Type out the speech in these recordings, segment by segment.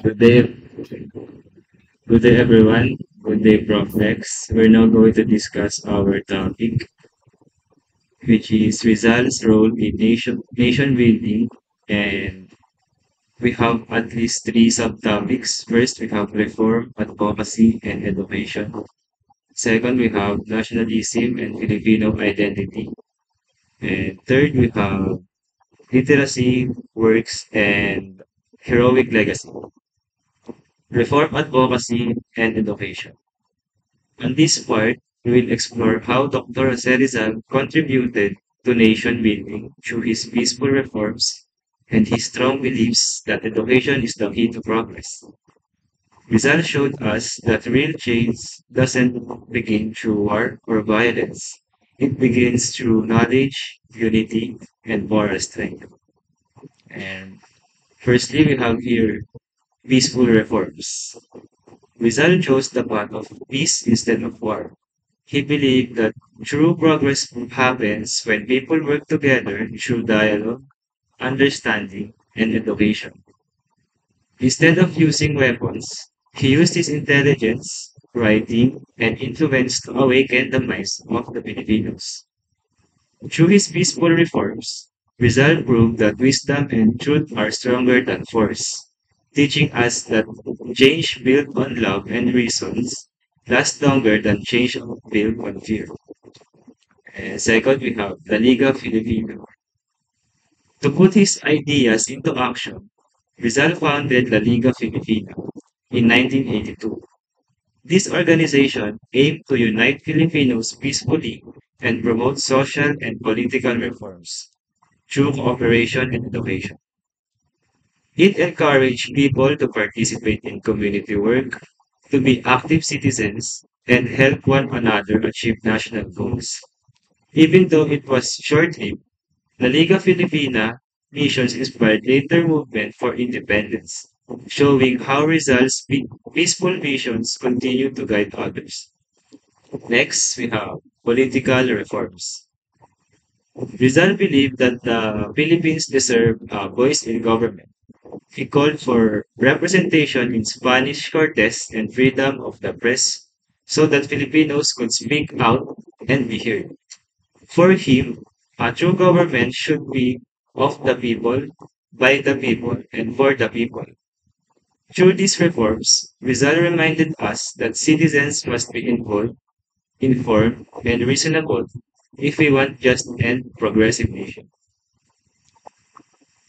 Good day, good day everyone. Good day, Prof. X. We're now going to discuss our topic, which is Rizal's role in nation building. And we have at least three subtopics. First, we have reform, advocacy, and education. Second, we have nationalism and Filipino identity. And third, we have literacy, works, and heroic legacy. Reform, advocacy, and education. On this part, we will explore how Dr. Jose Rizal contributed to nation building through his peaceful reforms and his strong beliefs that education is the key to progress. Rizal showed us that real change doesn't begin through war or violence. It begins through knowledge, unity, and moral strength. And firstly, we have here peaceful reforms. Rizal chose the path of peace instead of war. He believed that true progress happens when people work together through dialogue, understanding, and education. Instead of using weapons, he used his intelligence, writing, and influence to awaken the minds of the Filipinos. Through his peaceful reforms, Rizal proved that wisdom and truth are stronger than force, teaching us that change built on love and reasons lasts longer than change built on fear. And second, we have the Liga Filipino. To put his ideas into action, Rizal founded La Liga Filipina in 1982. This organization aimed to unite Filipinos peacefully and promote social and political reforms through cooperation and education. It encouraged people to participate in community work, to be active citizens, and help one another achieve national goals. Even though it was short-lived, La Liga Filipina missions inspired later movement for independence, showing how Rizal's peaceful visions continue to guide others. Next, we have political reforms. Rizal believed that the Philippines deserved a voice in government. He called for representation in Spanish Cortes and freedom of the press so that Filipinos could speak out and be heard. For him, a true government should be of the people, by the people, and for the people. Through these reforms, Rizal reminded us that citizens must be involved, informed, and reasonable if we want just and progressive nation.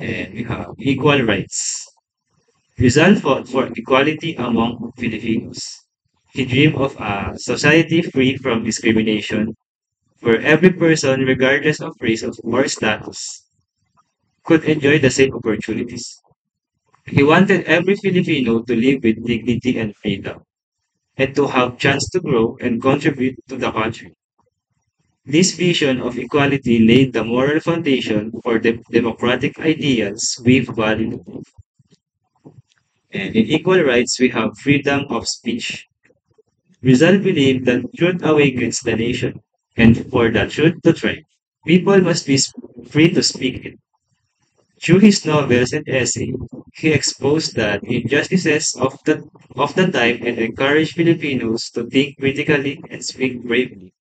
And we have equal rights. Rizal fought for equality among Filipinos. He dreamed of a society free from discrimination, where every person, regardless of race or status, could enjoy the same opportunities. He wanted every Filipino to live with dignity and freedom, and to have chance to grow and contribute to the country. This vision of equality laid the moral foundation for the democratic ideals we value. And in equal rights, we have freedom of speech. Rizal believed that truth awakens the nation, and for the truth to thrive, people must be free to speak it. Through his novels and essays, he exposed the injustices of the time and encouraged Filipinos to think critically and speak bravely.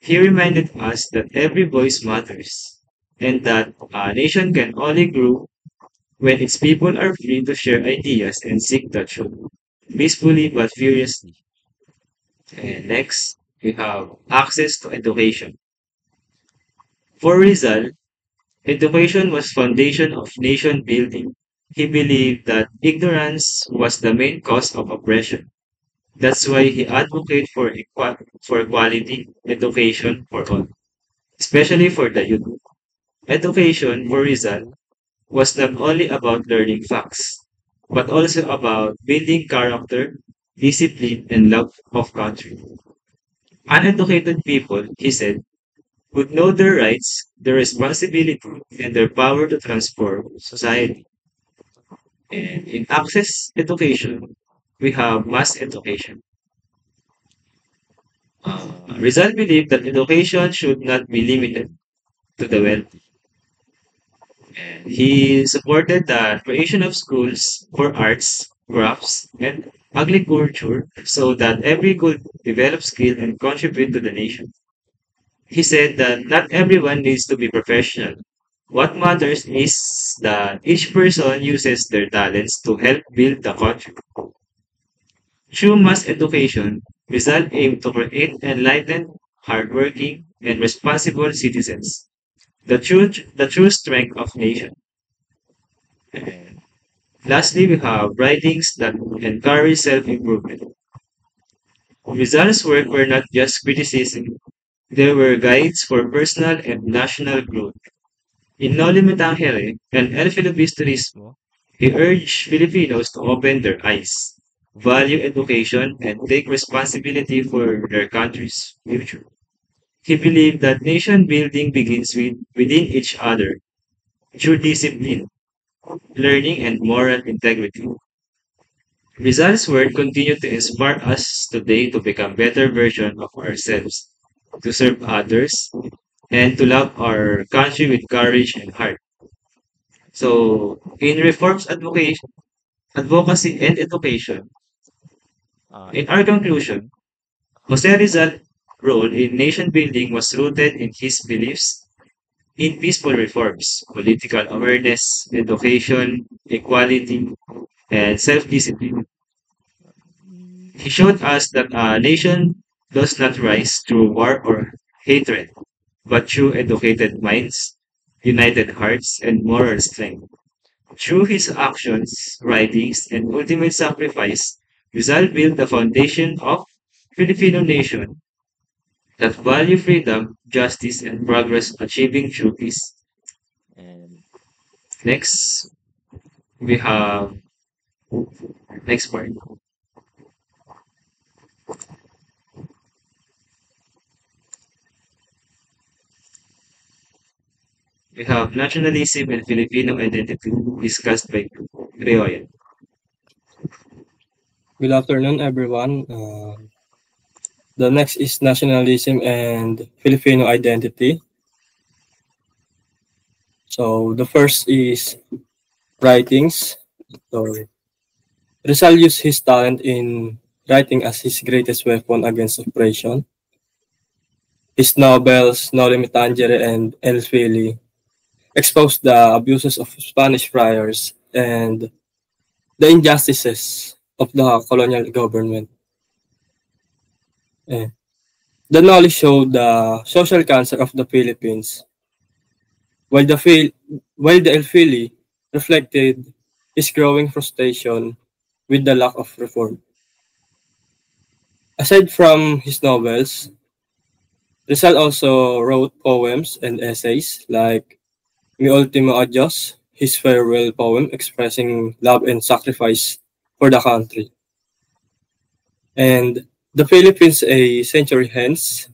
He reminded us that every voice matters, and that a nation can only grow when its people are free to share ideas and seek the truth, peacefully but furiously. And next, we have access to education. For Rizal, education was foundation of nation building. He believed that ignorance was the main cause of oppression. That's why he advocated for quality education for all, especially for the youth. Education for Rizal was not only about learning facts, but also about building character, discipline, and love of country. Uneducated people, he said, would know their rights, their responsibility, and their power to transform society. And in access education, we have mass education. Rizal believed that education should not be limited to the wealthy. And he supported the creation of schools for arts, crafts, and agriculture so that every could develop skill and contribute to the nation. He said that not everyone needs to be professional. What matters is that each person uses their talents to help build the country. Through mass education, Rizal aimed to create enlightened, hardworking, and responsible citizens, the true strength of nation. And lastly, we have writings that encourage self-improvement. Rizal's work were not just criticism, they were guides for personal and national growth. In No Limitang Here and El Filibusterismo, he urged Filipinos to open their eyes, value education, and take responsibility for their country's future. He believed that nation building begins within each other through discipline, learning, and moral integrity. Rizal's word continue to inspire us today to become better version of ourselves, to serve others, and to love our country with courage and heart. So, in reforms advocacy and education, in our conclusion, Jose Rizal's role in nation building was rooted in his beliefs in peaceful reforms, political awareness, education, equality, and self-discipline. He showed us that a nation does not rise through war or hatred, but through educated minds, united hearts, and moral strength. Through his actions, writings, and ultimate sacrifice, Rizal built the foundation of Filipino nation that value freedom, justice, and progress achieving true peace. And next, we have next part. We have nationalism and Filipino identity discussed by Rioyan. Good afternoon, everyone. The next is nationalism and Filipino identity. So the first is writings. So Rizal used his talent in writing as his greatest weapon against oppression. His novels, No Limit Tangere and El Fili, exposed the abuses of Spanish friars and the injustices of the colonial government. Eh, The knowledge showed the social cancer of the Philippines, while the El Fili reflected his growing frustration with the lack of reform. Aside from his novels, Rizal also wrote poems and essays like Mi Ultimo Adios, his farewell poem expressing love and sacrifice for the country, and The Philippines a Century Hence,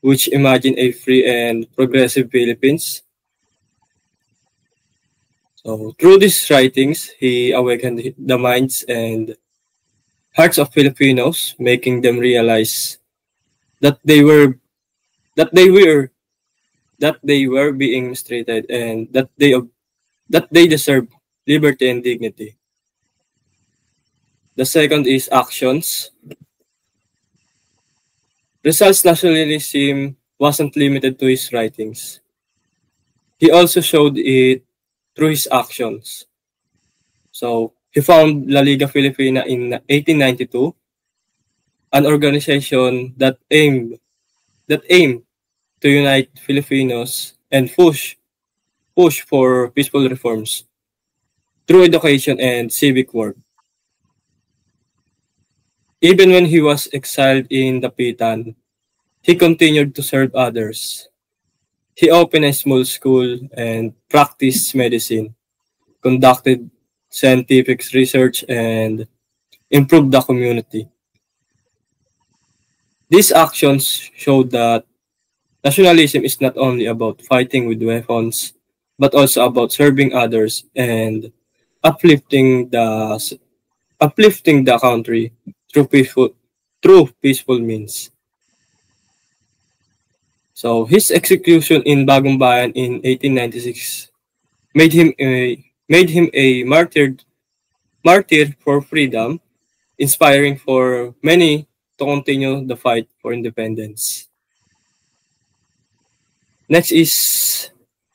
which imagined a free and progressive Philippines. So through these writings, he awakened the minds and hearts of Filipinos, making them realize that they were that they were that they were being mistreated and that they deserve liberty and dignity. The second is actions. Rizal's nationalism wasn't limited to his writings. He also showed it through his actions. So he found La Liga Filipina in 1892, an organization that aimed to unite Filipinos and push for peaceful reforms through education and civic work. Even when he was exiled in Dapitan, he continued to serve others. He opened a small school and practiced medicine, conducted scientific research, and improved the community. These actions showed that nationalism is not only about fighting with weapons, but also about serving others and uplifting the uplifting the country through peaceful means. So his execution in Bagong Bayan in 1896 made him a martyr for freedom, inspiring for many to continue the fight for independence. Next is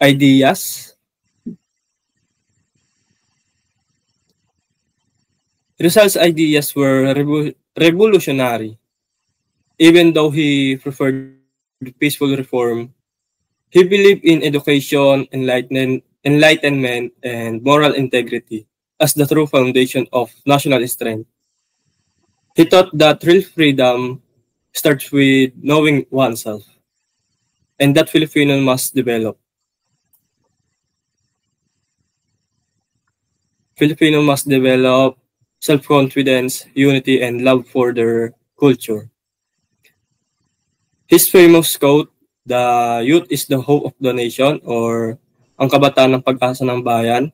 ideas. Rizal's ideas were revolutionary. Even though he preferred peaceful reform, he believed in education, enlightenment, and moral integrity as the true foundation of national strength. He thought that real freedom starts with knowing oneself, and that Filipino must develop. Filipino must develop self-confidence, unity, and love for their culture. His famous quote, "The youth is the hope of the nation," or "Ang kabataan ng pag-asa ng bayan,"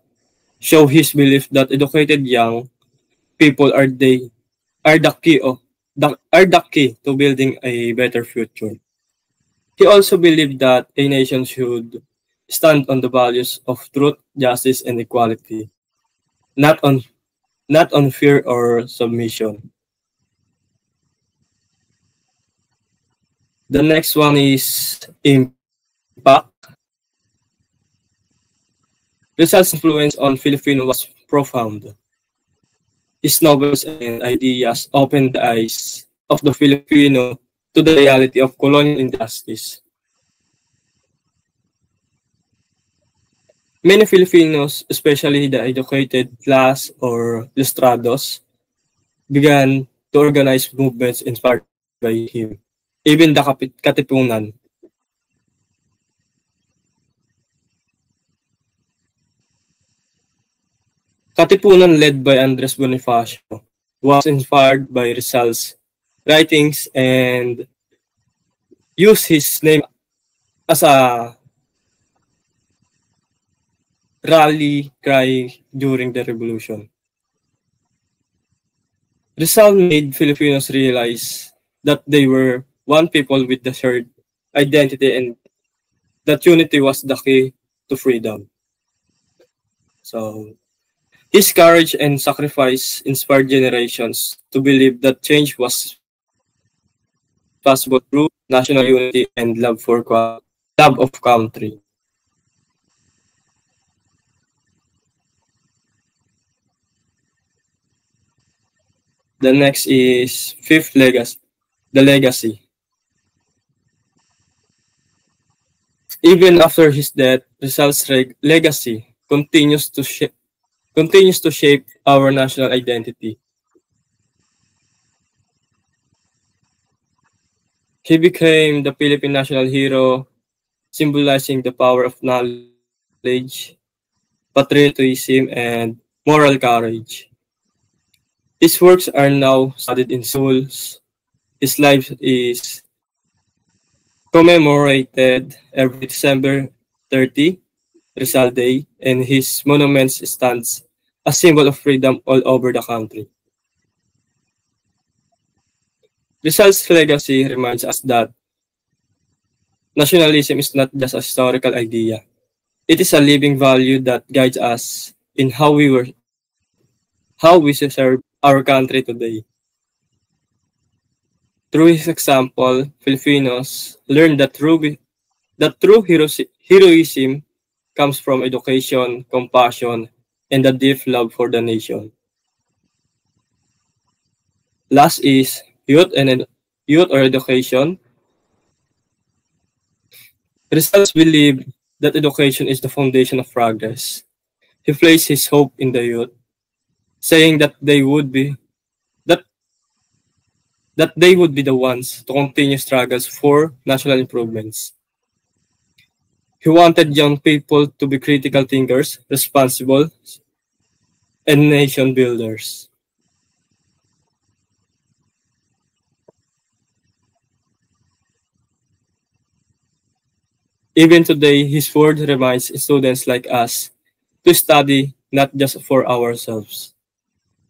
show his belief that educated young people are the key to building a better future. He also believed that a nation should stand on the values of truth, justice, and equality, not on not on fear or submission. The next one is impact. Rizal's influence on Filipino was profound. His novels and ideas opened the eyes of the Filipino to the reality of colonial injustice. Many Filipinos, especially the educated class or ilustrados, began to organize movements inspired by him. Even the Katipunan. Katipunan led by Andres Bonifacio was inspired by Rizal's writings and used his name as a rally cry during the revolution. Rizal made Filipinos realize that they were one people with the shared identity and that unity was the key to freedom. So, his courage and sacrifice inspired generations to believe that change was possible through national unity and love of country. The next is fifth legacy, the legacy. Even after his death, Rizal's legacy continues to shape our national identity. He became the Philippine national hero, symbolizing the power of knowledge, patriotism, and moral courage. His works are now studied in schools. His life is commemorated every December 30, Rizal Day, and his monument stands a symbol of freedom all over the country. Rizal's legacy reminds us that nationalism is not just a historical idea. It is a living value that guides us in how we serve our country today. Through his example, Filipinos learn that true heroism comes from education, compassion, and a deep love for the nation. Last is youth or education. Rizal believe that education is the foundation of progress. He placed his hope in the youth, saying that they would be the ones to continue struggles for national improvements. He wanted young people to be critical thinkers, responsible, and nation builders. Even today, his word reminds students like us to study not just for ourselves,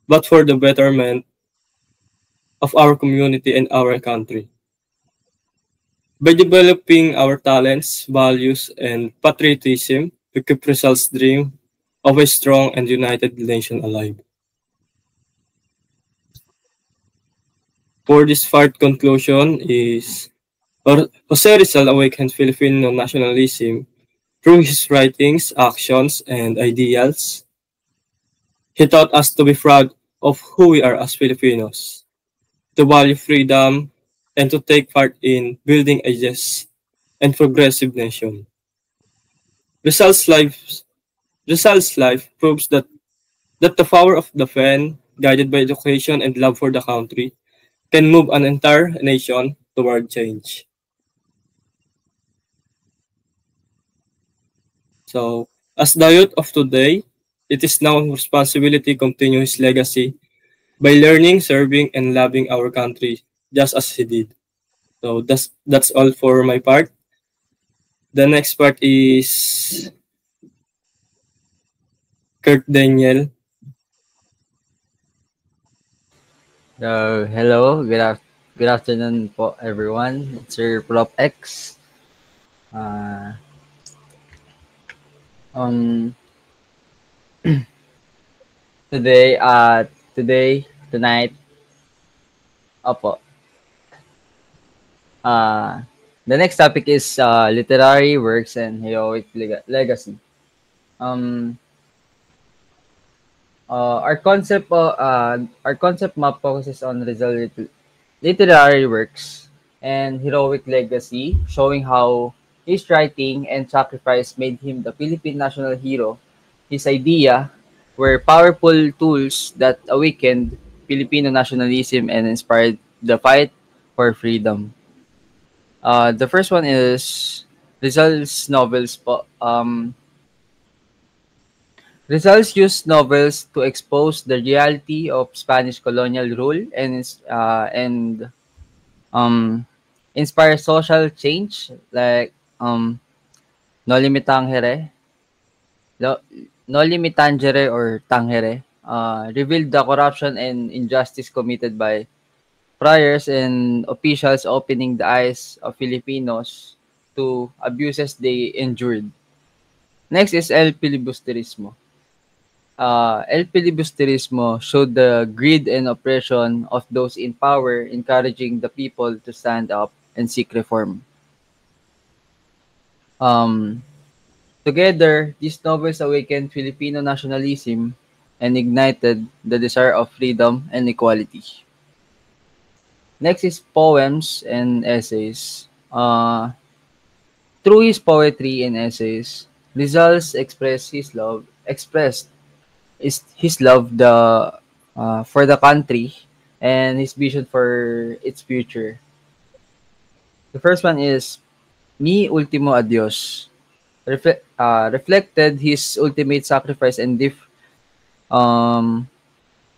but for the betterment of our community and our country. By developing our talents, values, and patriotism, we keep Rizal's dream of a strong and united nation alive. For this part conclusion is Jose Rizal awakened Filipino nationalism through his writings, actions, and ideals. He taught us to be proud of who we are as Filipinos, to value freedom, and to take part in building a just and progressive nation. Rizal's life, Rizal's life proves that the power of the pen, guided by education and love for the country, can move an entire nation toward change. So, as the youth of today, it is now our responsibility to continue his legacy by learning, serving, and loving our country just as he did. So that's all for my part. The next part is Kurt Daniel. Hello, good afternoon po everyone. It's your Prop X. Uh, um, today, tonight, opo. Uh, the next topic is literary works and heroic legacy. Um, our concept map focuses on literary works and heroic legacy, showing how his writing and sacrifice made him the Philippine national hero. His idea were powerful tools that awakened Filipino nationalism and inspired the fight for freedom. The first one is Rizal's novels po. Rizal's used novels to expose the reality of Spanish colonial rule and um, inspire social change like No Limitangere, No, no Limitangere or Tangere, revealed the corruption and injustice committed by priors and officials, opening the eyes of Filipinos to abuses they endured. Next is El Filibusterismo. El Filibusterismo showed the greed and oppression of those in power, encouraging the people to stand up and seek reform. Um, Together, these novels awakened Filipino nationalism and ignited the desire of freedom and equality. Next is poems and essays. Through his poetry and essays, Rizal's expressed his love for the country and his vision for its future. The first one is Mi Ultimo Adios. Reflected his ultimate sacrifice and um,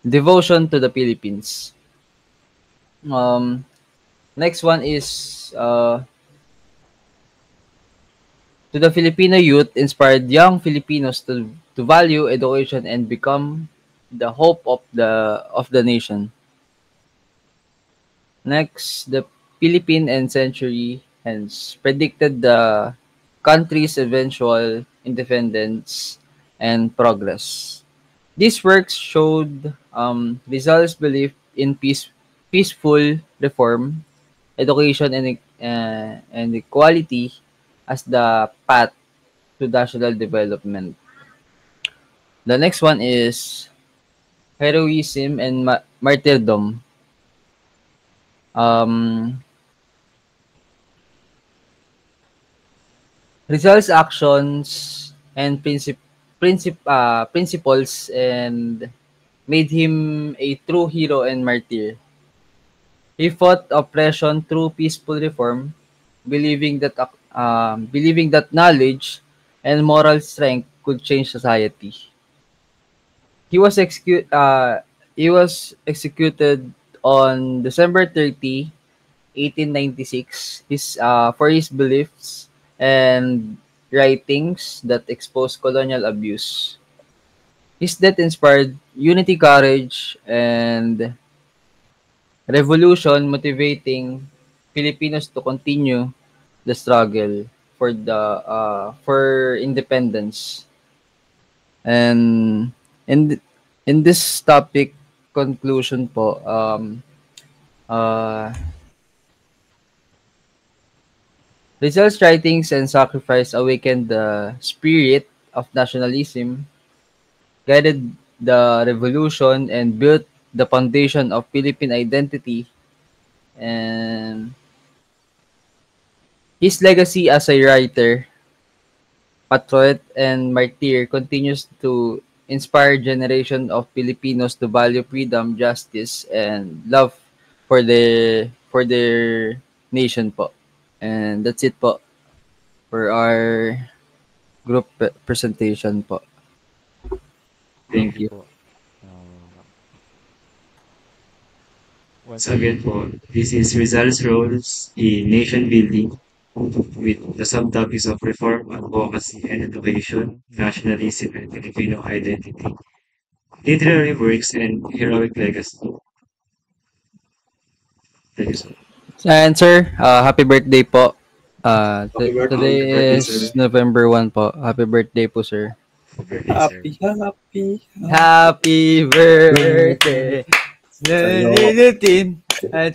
devotion to the Philippines. Um, Next one is to the Filipino youth, inspired young Filipinos to value education and become the hope of the nation. Next, the Philippine and Century hence predicted the country's eventual independence and progress. These works showed Rizal's belief in peaceful reform, education, and equality as the path to national development. The next one is heroism and martyrdom. Um, Rizal's actions and principles and made him a true hero and martyr. He fought oppression through peaceful reform, believing that knowledge and moral strength could change society. He was executed on December 30, 1896, for his beliefs and writings that exposed colonial abuse. His death inspired unity, courage, and revolution, motivating Filipinos to continue the struggle for independence. And in this topic conclusion po, Uh, Rizal's writings and sacrifice awakened the spirit of nationalism, guided the revolution, and built the foundation of Philippine identity. And his legacy as a writer, patriot, and martyr continues to inspire generation of Filipinos to value freedom, justice, and love for their nation po. And that's it po for our group presentation po. Thank you. po. Once again po, this is Rizal's roles in nation building with the subtopics of reform, advocacy, and education, nationalism, and Filipino identity, literary works, and heroic legacy. Thank you, sir. And sir, happy birthday po. Happy birthday. Today Happy birthday, is sir. November 1 po. Happy birthday po, sir. Happy birthday, sir. Happy. Happy birthday. Nalilitin. At